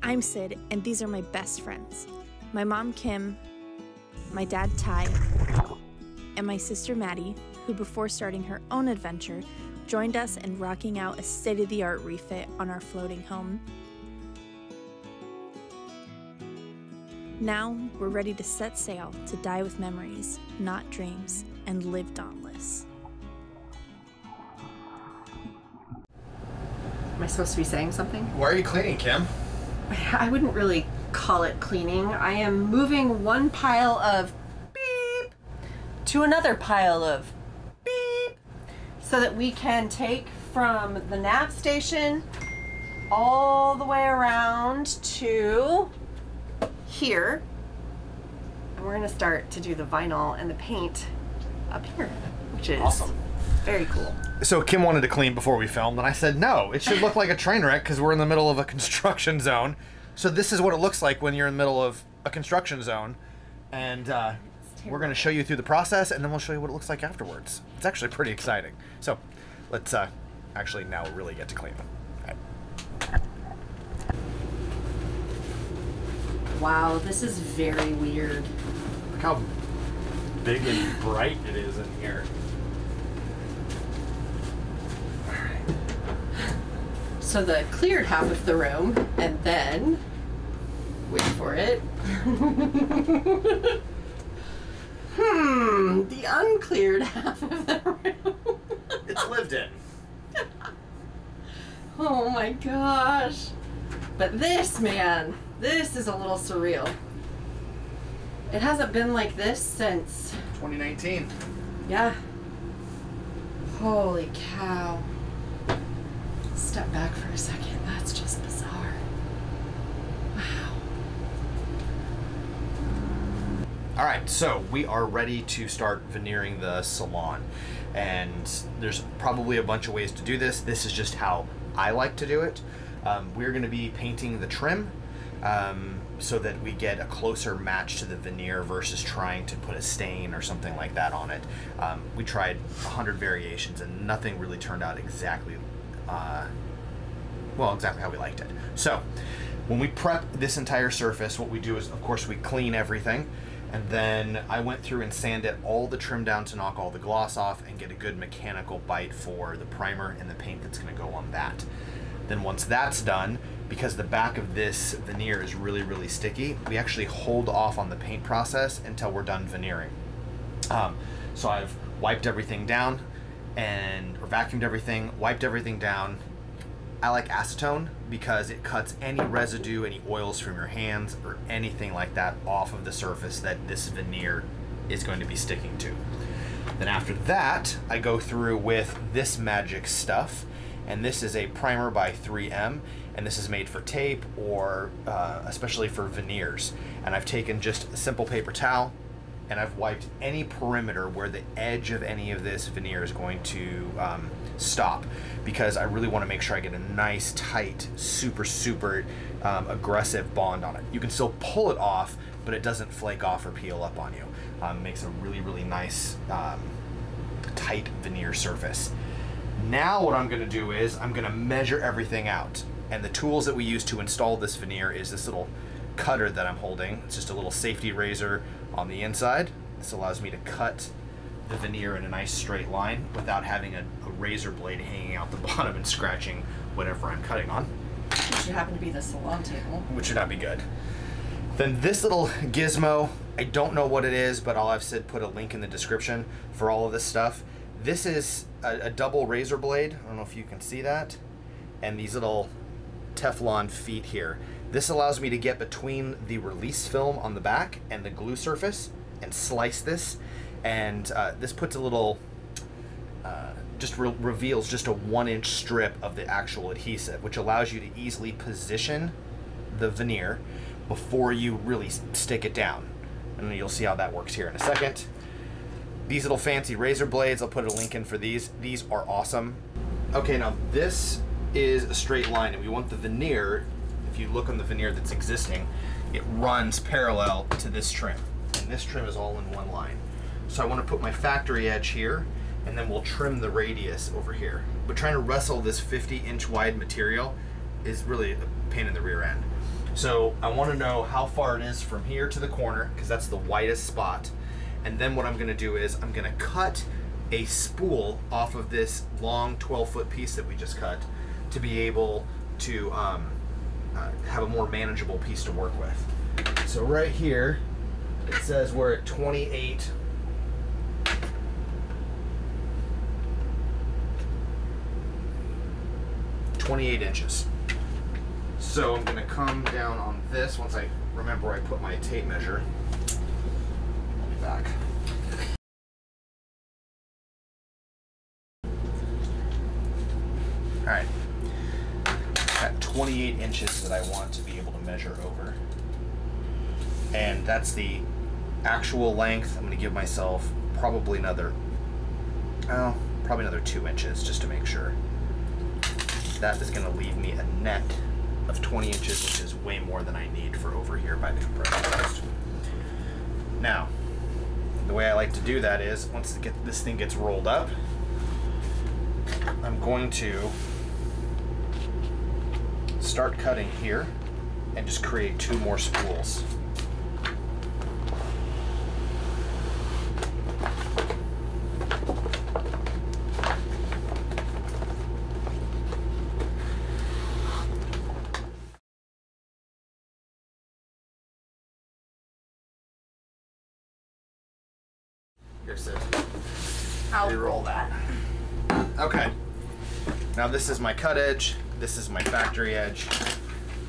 I'm Sid, and these are my best friends. My mom, Kim, my dad, Ty, and my sister, Maddie, who before starting her own adventure, joined us in rocking out a state-of-the-art refit on our floating home. Now, we're ready to set sail to die with memories, not dreams, and live dauntless. Am I supposed to be saying something? Why are you cleaning, Kim? I wouldn't really call it cleaning. I am moving one pile of beep to another pile of beep so that we can take from the nav station all the way around to here. And we're gonna start to do the vinyl and the paint up here, which is awesome. Very cool. So Kim wanted to clean before we filmed, and I said, no, it should look like a train wreck because we're in the middle of a construction zone. So this is what it looks like when you're in the middle of a construction zone. And we're going to show you through the process, and then we'll show you what it looks like afterwards. It's actually pretty exciting. So let's actually now really get to cleaning. All right. Wow, this is very weird. Look how big and bright it is in here. So the cleared half of the room, and then, wait for it, the uncleared half of the room. It's lived in. Oh my gosh. But this, man, this is a little surreal. It hasn't been like this since 2019. Yeah. Holy cow. Step back for a second. That's just bizarre. Wow. All right, so we are ready to start veneering the salon. And there's probably a bunch of ways to do this. This is just how I like to do it. We're gonna be painting the trim so that we get a closer match to the veneer versus trying to put a stain or something like that on it. We tried 100 variations and nothing really turned out exactly exactly how we liked it. So when we prep this entire surface, what we do is, of course, we clean everything, and then I went through and sanded all the trim down to knock all the gloss off and get a good mechanical bite for the primer and the paint that's going to go on that. Then once that's done, because the back of this veneer is really, really sticky, we actually hold off on the paint process until we're done veneering. So I've wiped everything down or vacuumed everything, wiped everything down. I like acetone because it cuts any residue, any oils from your hands or anything like that off of the surface that this veneer is going to be sticking to. Then after that, I go through with this magic stuff, and this is a primer by 3M, and this is made for tape or especially for veneers. And I've taken just a simple paper towel, and I've wiped any perimeter where the edge of any of this veneer is going to stop, because I really want to make sure I get a nice, tight, super aggressive bond on it. You can still pull it off, but it doesn't flake off or peel up on you. Makes a really, really nice, tight veneer surface. Now what I'm going to do is I'm going to measure everything out. And the tools that we use to install this veneer is this little cutter that I'm holding. It's just a little safety razor on the inside. This allows me to cut the veneer in a nice straight line without having a razor blade hanging out the bottom and scratching whatever I'm cutting on. Which should happen to be the salon table. Which should not be good. Then this little gizmo, I don't know what it is, but I'll have Sid put a link in the description for all of this stuff. This is a double razor blade. I don't know if you can see that. And these little Teflon feet here. This allows me to get between the release film on the back and the glue surface and slice this. And this puts a little, reveals just a 1-inch strip of the actual adhesive, which allows you to easily position the veneer before you really stick it down. And you'll see how that works here in a second. These little fancy razor blades, I'll put a link in for these. These are awesome. Okay, now this is a straight line, and we want the veneer, if you look on the veneer that's existing, it runs parallel to this trim. And this trim is all in one line. So I want to put my factory edge here, and then we'll trim the radius over here. But trying to wrestle this 50-inch wide material is really a pain in the rear end. So I want to know how far it is from here to the corner, because that's the widest spot. And then what I'm going to do is I'm going to cut a spool off of this long 12-foot piece that we just cut to be able to have a more manageable piece to work with. So right here, it says we're at 28 inches. So I'm going to come down on this once I remember where I put my tape measure. I'll be back. Alright. Got 28 inches that I want to be able to measure over. And that's the actual length. I'm going to give myself probably another 2 inches just to make sure. That is going to leave me a net of 20 inches, which is way more than I need for over here by the compression post. Now, the way I like to do that is once this thing gets rolled up, I'm going to start cutting here and just create 2 more spools. I'll roll that. Okay. Now this is my cut edge, this is my factory edge,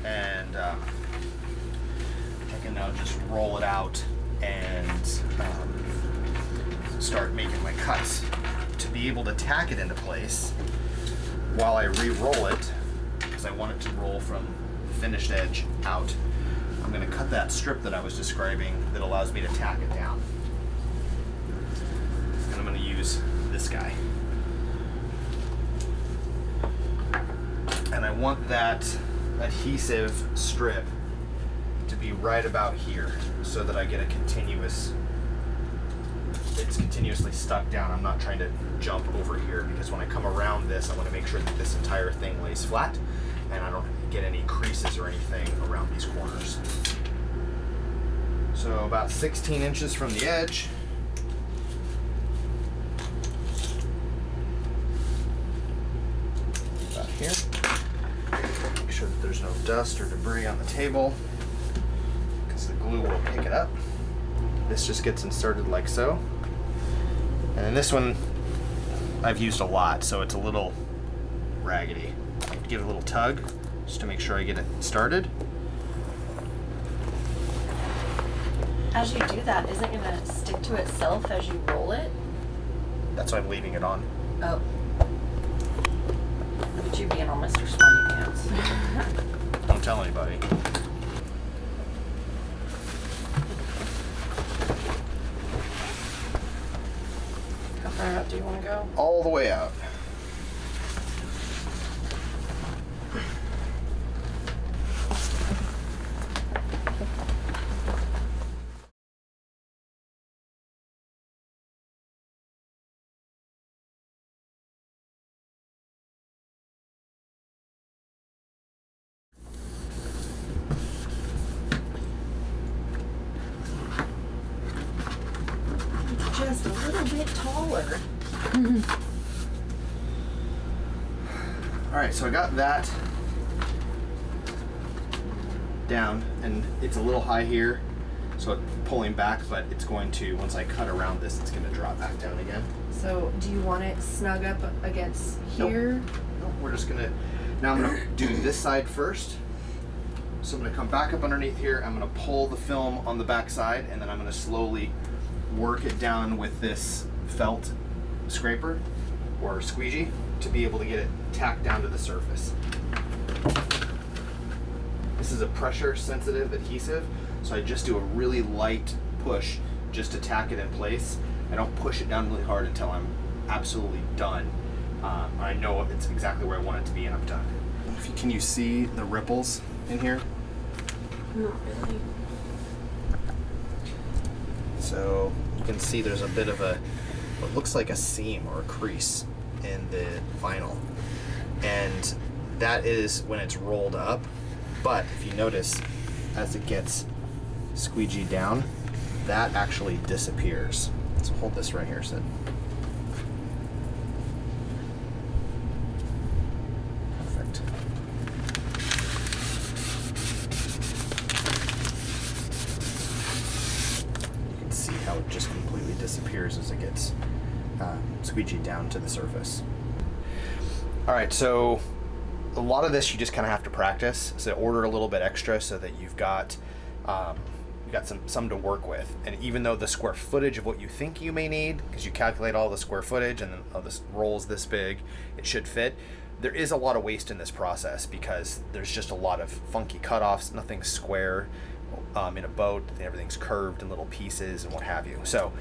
and I can now just roll it out and start making my cuts. To be able to tack it into place while I re-roll it, because I want it to roll from the finished edge out, I'm going to cut that strip that I was describing that allows me to tack it down. And I'm going to use this guy. And I want that adhesive strip to be right about here so that I get a continuous, it's continuously stuck down. I'm not trying to jump over here because when I come around this, I want to make sure that this entire thing lays flat and I don't get any creases or anything around these corners. So about 16 inches from the edge. About here. Make sure that there's no dust or debris on the table because the glue will pick it up. This just gets inserted like so. And then this one I've used a lot, so it's a little raggedy. Give it a little tug just to make sure I get it started. As you do that, isn't it going to stick to itself as you roll it? That's why I'm leaving it on. Oh. Look at you being all Mr. Smarty Pants. Don't tell anybody. How far out do you want to go? All the way out. Just a little bit taller. Alright, so I got that down, and it's a little high here, so it's pulling back, but it's going to, once I cut around this, it's going to drop back down again. So, do you want it snug up against here? Nope, we're just going to, now I'm going to do this side first. So I'm going to come back up underneath here, I'm going to pull the film on the back side, and then I'm going to slowly work it down with this felt scraper or squeegee to be able to get it tacked down to the surface. This is a pressure sensitive adhesive, so I just do a really light push just to tack it in place. I don't push it down really hard until I'm absolutely done. I know it's exactly where I want it to be and I'm done. Can you see the ripples in here? Not really. So you can see there's a bit of a, what looks like a seam or a crease in the vinyl. And that is when it's rolled up. But if you notice, as it gets squeegeed down, that actually disappears. So hold this right here, Sid. Perfect. You can see how it just completely disappears as it gets squeegeed down to the surface. All right, so a lot of this you just kind of have to practice. So order a little bit extra so that you've got some to work with. And even though the square footage of what you think you may need, because you calculate all the square footage and then this roll's this big, it should fit. There is a lot of waste in this process because there's just a lot of funky cutoffs. Nothing's square in a boat. Everything's curved in little pieces and what have you. So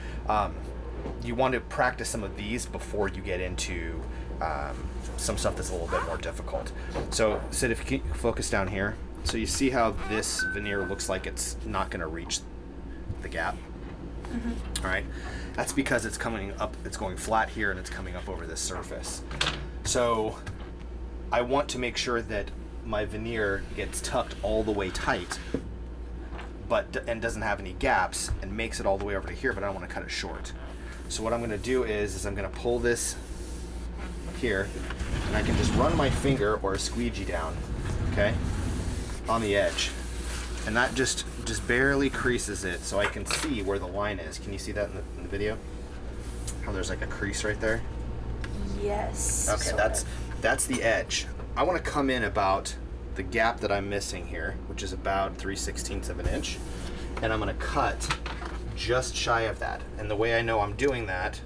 you want to practice some of these before you get into some stuff that's a little bit more difficult. So Sid, if you can focus down here. So you see how this veneer looks like it's not going to reach the gap? Mm-hmm. All right. That's because it's coming up, it's going flat here and it's coming up over this surface. So I want to make sure that my veneer gets tucked all the way tight and doesn't have any gaps and makes it all the way over to here, but I don't want to cut it short. So what I'm going to do is I'm going to pull this here and I can just run my finger or a squeegee down, okay, on the edge, and that just barely creases it so I can see where the line is. Can you see that in the video? How there's like a crease right there? Yes. Okay, that's the edge. I want to come in about the gap that I'm missing here, which is about 3/16 of an inch, and I'm going to cut just shy of that. And the way I know I'm doing that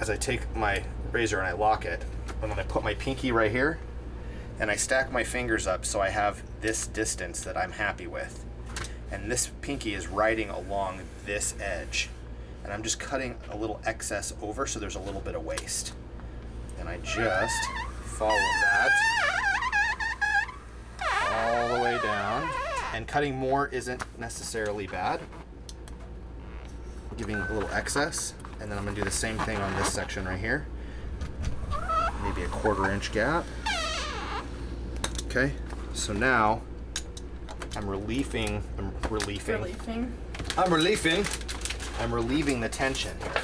is I take my razor and I lock it, and then I put my pinky right here and I stack my fingers up so I have this distance that I'm happy with. And this pinky is riding along this edge. And I'm just cutting a little excess over so there's a little bit of waste. And I just follow that all the way down. And cutting more isn't necessarily bad. Giving a little excess. And then I'm gonna do the same thing on this section right here. Maybe a 1/4 inch gap. Okay, so now I'm relieving the tension here.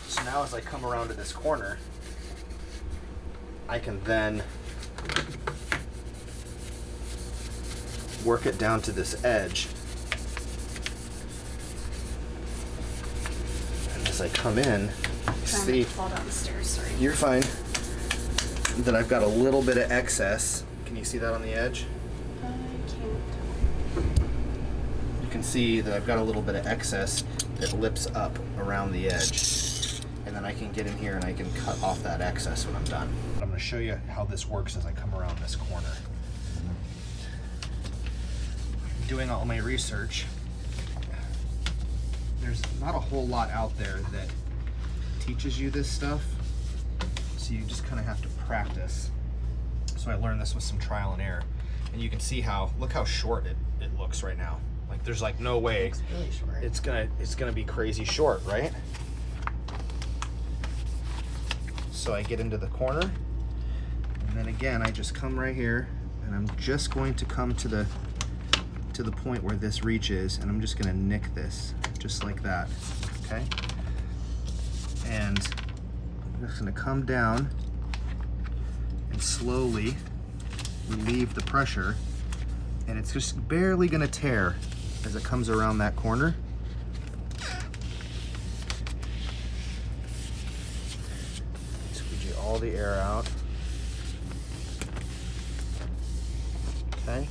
So now as I come around to this corner, I can then work it down to this edge. And as I come in, you see, fall down the stairs, sorry. You're fine. That I've got a little bit of excess. Can you see that on the edge? I can't. You can see that I've got a little bit of excess that lips up around the edge. And then I can get in here and I can cut off that excess when I'm done. I'm going to show you how this works as I come around this corner. Doing all my research, there's not a whole lot out there that teaches you this stuff. So you just kind of have to practice. So I learned this with some trial and error. And you can see how, look how short it looks right now. Like there's like no way It's really short. it's gonna be crazy short, right? So I get into the corner, and then again I just come right here, and I'm just going to come to the point where this reaches, and I'm just gonna nick this, just like that, okay? And I'm just gonna come down and slowly relieve the pressure, and it's just barely gonna tear as it comes around that corner. Squeegee all the air out. Okay,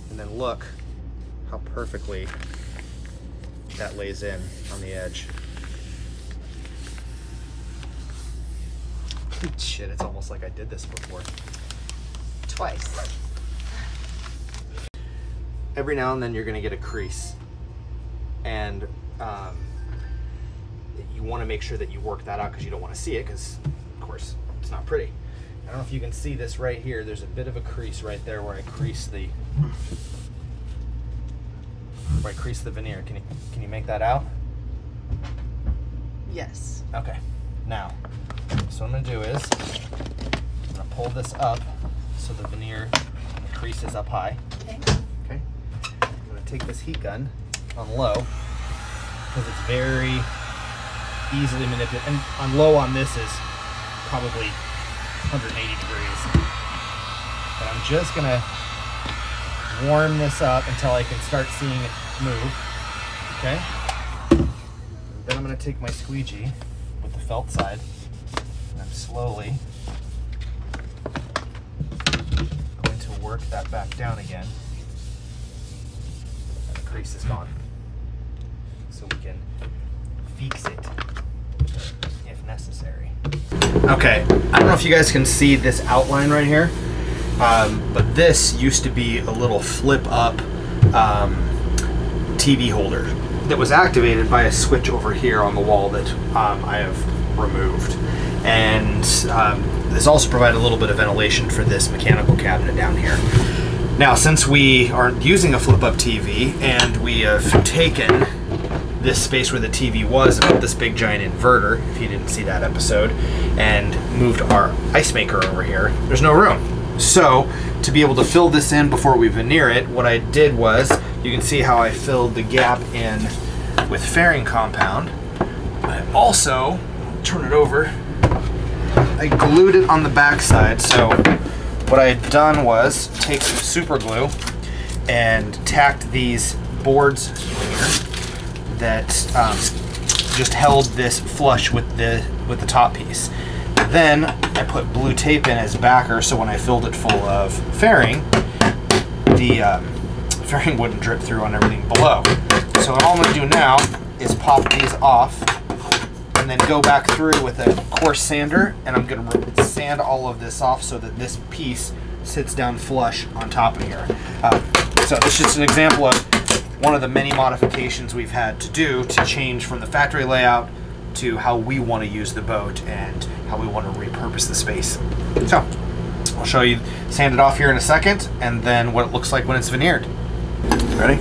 and then look how perfectly that lays in on the edge. Shit, it's almost like I did this before. Twice. Every now and then you're gonna get a crease, and you want to make sure that you work that out because you don't want to see it, because of course it's not pretty. I don't know if you can see this right here. There's a bit of a crease right there where I crease the veneer. Can you make that out? Yes. Okay. Now, so what I'm gonna do is I'm gonna pull this up so the veneer, the crease is up high. Okay. take this heat gun on low, because it's very easily manipulated. And on low on this is probably 180 degrees. But I'm just gonna warm this up until I can start seeing it move. Okay? Then I'm gonna take my squeegee with the felt side, and I'm slowly going to work that back down again. And the crease is gone. So we can fix it if necessary. Okay, I don't know if you guys can see this outline right here, but this used to be a little flip up TV holder that was activated by a switch over here on the wall that I have removed. And this also provided a little bit of ventilation for this mechanical cabinet down here. Now, since we aren't using a flip up TV and we have taken this space where the TV was, about this big giant inverter, if you didn't see that episode, and moved our ice maker over here, there's no room. So to be able to fill this in before we veneer it, what I did was, you can see how I filled the gap in with fairing compound. I also, turn it over, I glued it on the back side. So what I had done was take some super glue and tacked these boards here that just held this flush with the top piece. Then I put blue tape in as backer, so when I filled it full of fairing, the fairing wouldn't drip through on everything below. So what I'm going to do now is pop these off and then go back through with a coarse sander, and I'm going to sand all of this off so that this piece sits down flush on top of here. So this is just an example of one of the many modifications we've had to do to change from the factory layout to how we want to use the boat and how we want to repurpose the space. So I'll show you, sand it off here in a second, and then what it looks like when it's veneered. Ready?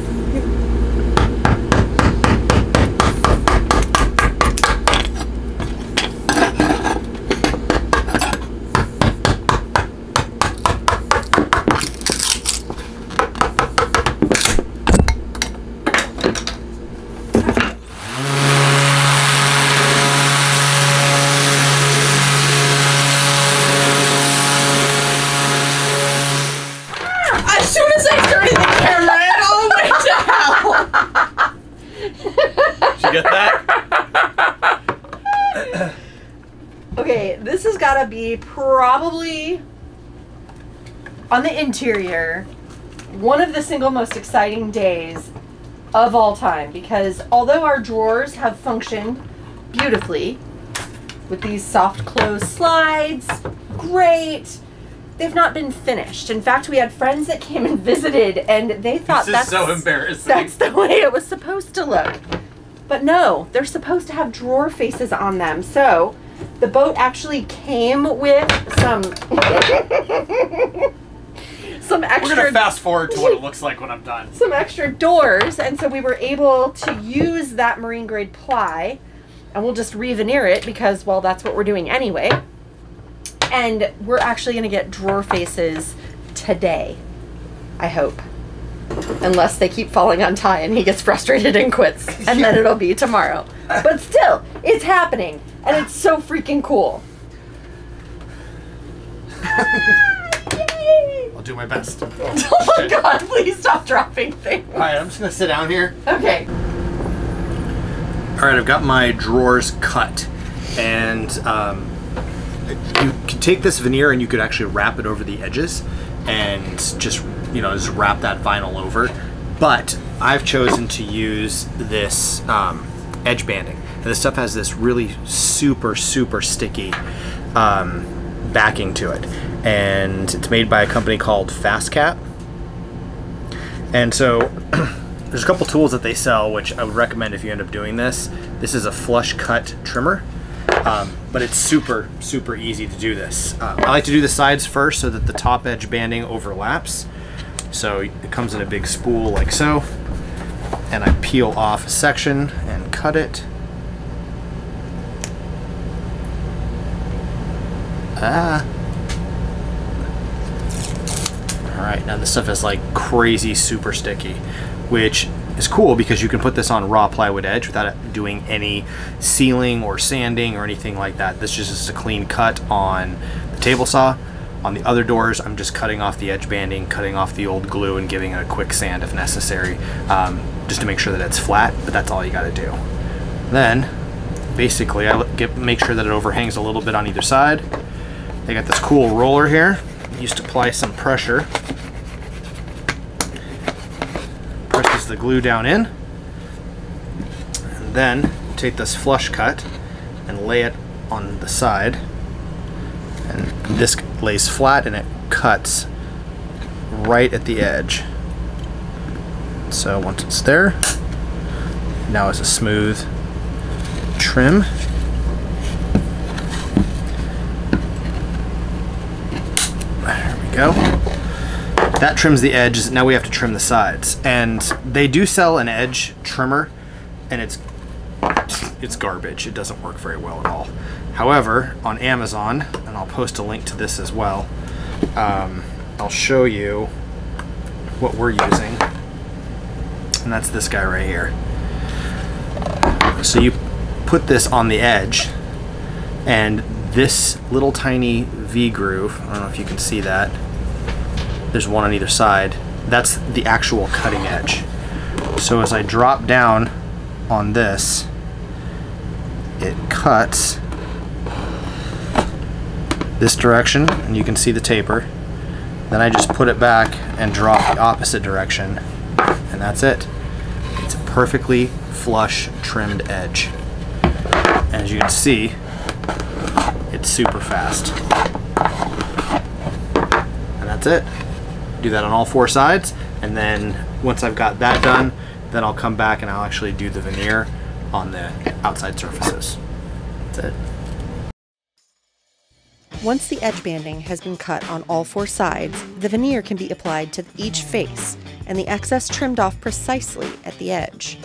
Get that? Okay, this has got to be probably, on the interior, one of the single most exciting days of all time, because although our drawers have functioned beautifully with these soft close slides, great, they've not been finished. In fact, we had friends that came and visited, and they thought that's so embarrassing. That's the way it was supposed to look. But no, they're supposed to have drawer faces on them. So the boat actually came with some extra. We're gonna fast forward to what it looks like when I'm done. Some extra doors, and so we were able to use that marine grade ply, and we'll just re-veneer it because, well, that's what we're doing anyway. And we're actually gonna get drawer faces today, I hope. Unless they keep falling on Ty and he gets frustrated and quits. And then it'll be tomorrow. But still, it's happening. And it's so freaking cool. Yay! I'll do my best. Oh my god, please stop dropping things. Alright, I'm just going to sit down here. Okay. Alright, I've got my drawers cut. And you can take this veneer and you could actually wrap it over the edges and just, you know, just wrap that vinyl over. But I've chosen to use this edge banding. And this stuff has this really super sticky backing to it. And it's made by a company called Fastcat. And so there's a couple tools that they sell, which I would recommend if you end up doing this. This is a flush cut trimmer. But it's super easy to do this. I like to do the sides first so that the top edge banding overlaps. So it comes in a big spool like so, and I peel off a section and cut it. right, now this stuff is like crazy super sticky, which is cool because you can put this on raw plywood edge without doing any sealing or sanding or anything like that. This is just a clean cut on the table saw. On the other doors, I'm just cutting off the edge banding, cutting off the old glue, and giving it a quick sand if necessary, just to make sure that it's flat, but that's all you gotta do. Then, basically, I make sure that it overhangs a little bit on either side. I got this cool roller here. I used to apply some pressure. Presses the glue down in. And then take this flush cut and lay it on the side. And this lays flat and it cuts right at the edge. So once it's there, now it's a smooth trim. There we go. That trims the edges. Now we have to trim the sides. And they do sell an edge trimmer, and it's garbage. It doesn't work very well at all. However, on Amazon, and I'll post a link to this as well, I'll show you what we're using. And that's this guy right here. So you put this on the edge, and this little tiny V groove, I don't know if you can see that, there's one on either side, that's the actual cutting edge. So as I drop down on this, it cuts this direction, and you can see the taper. Then I just put it back and drop the opposite direction, and that's it. It's a perfectly flush trimmed edge. And as you can see, it's super fast. And that's it. Do that on all four sides, and then once I've got that done, then I'll come back and I'll actually do the veneer on the outside surfaces. That's it. Once the edge banding has been cut on all four sides, the veneer can be applied to each face, and the excess trimmed off precisely at the edge.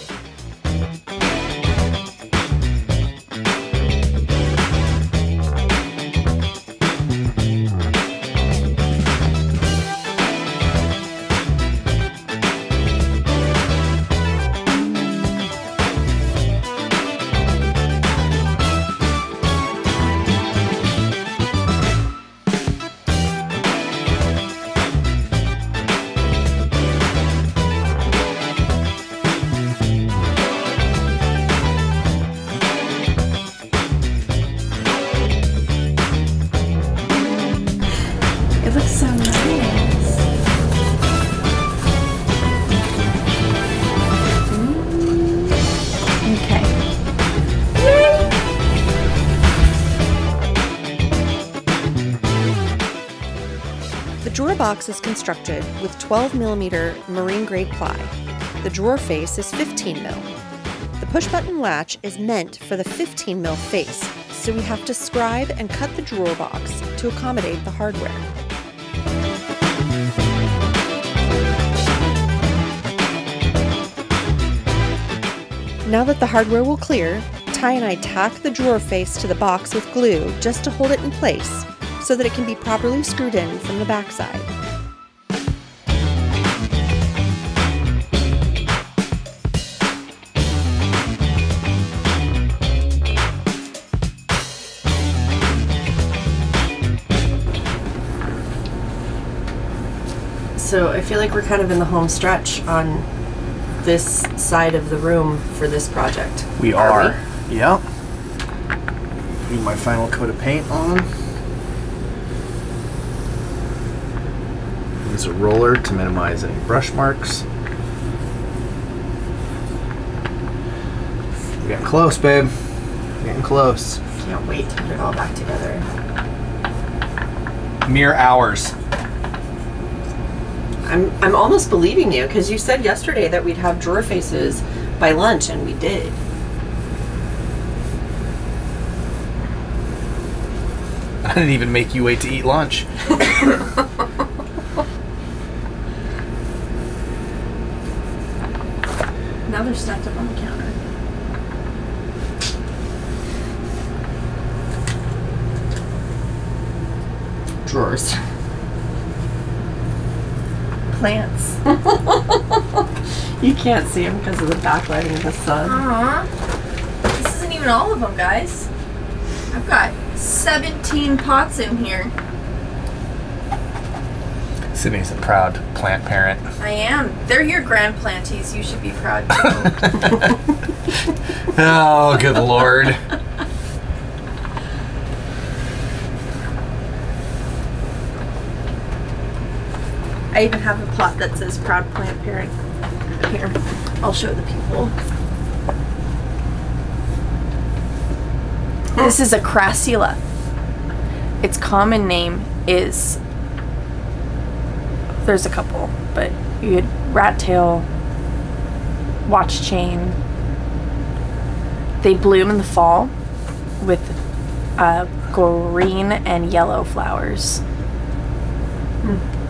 It looks so nice. Okay. The drawer box is constructed with 12mm marine grade ply. The drawer face is 15mm. The push button latch is meant for the 15mm face, so we have to scribe and cut the drawer box to accommodate the hardware. Now that the hardware will clear, Ty and I tack the drawer face to the box with glue just to hold it in place so that it can be properly screwed in from the backside. So I feel like we're kind of in the home stretch on this side of the room for this project. We are. Yep. Putting my final coat of paint on. Use a roller to minimize any brush marks. We're getting close, babe. We're getting close. Can't wait to put it all back together. Mere hours. I'm almost believing you, because you said yesterday that we'd have drawer faces by lunch, and we did. I didn't even make you wait to eat lunch. Now they're stacked up on the counter. Drawers. plants. You can't see them because of the backlighting of the sun. This isn't even all of them, guys. I've got 17 pots in here. Sydney's a proud plant parent. I am. They're your grand planties. You should be proud too. Oh, good Lord. I even have a plot that says proud plant parent. Here, I'll show the people. This is a crassula. Its common name is, there's a couple, but you had rat tail, watch chain. They bloom in the fall with green and yellow flowers.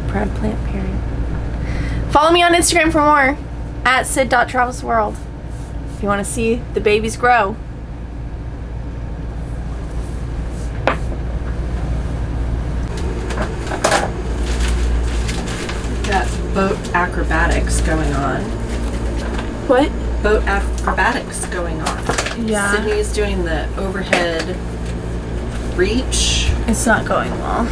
Proud plant parent. Follow me on Instagram for more at sid.travelsworld if you want to see the babies grow. Got boat acrobatics going on. What? Boat acrobatics going on. Yeah. Sydney's doing the overhead reach. It's not going well.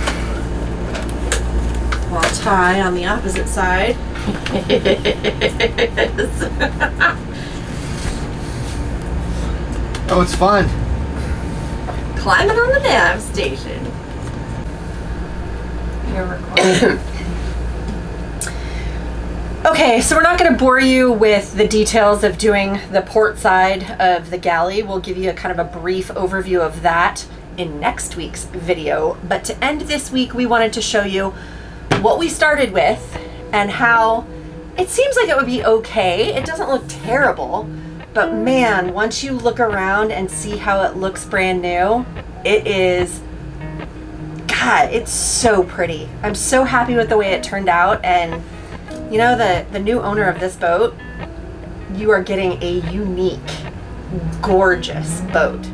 While Ty on the opposite side. Oh, it's fun. Climbing on the nav station. You're recording. Okay, so we're not going to bore you with the details of doing the port side of the galley. We'll give you a kind of a brief overview of that in next week's video. But to end this week, we wanted to show you what we started with and how it seems like it would be okay. It doesn't look terrible, but man, once you look around and see how it looks brand new, it is, God, it's so pretty. I'm so happy with the way it turned out. And you know, the new owner of this boat, you are getting a unique, gorgeous boat.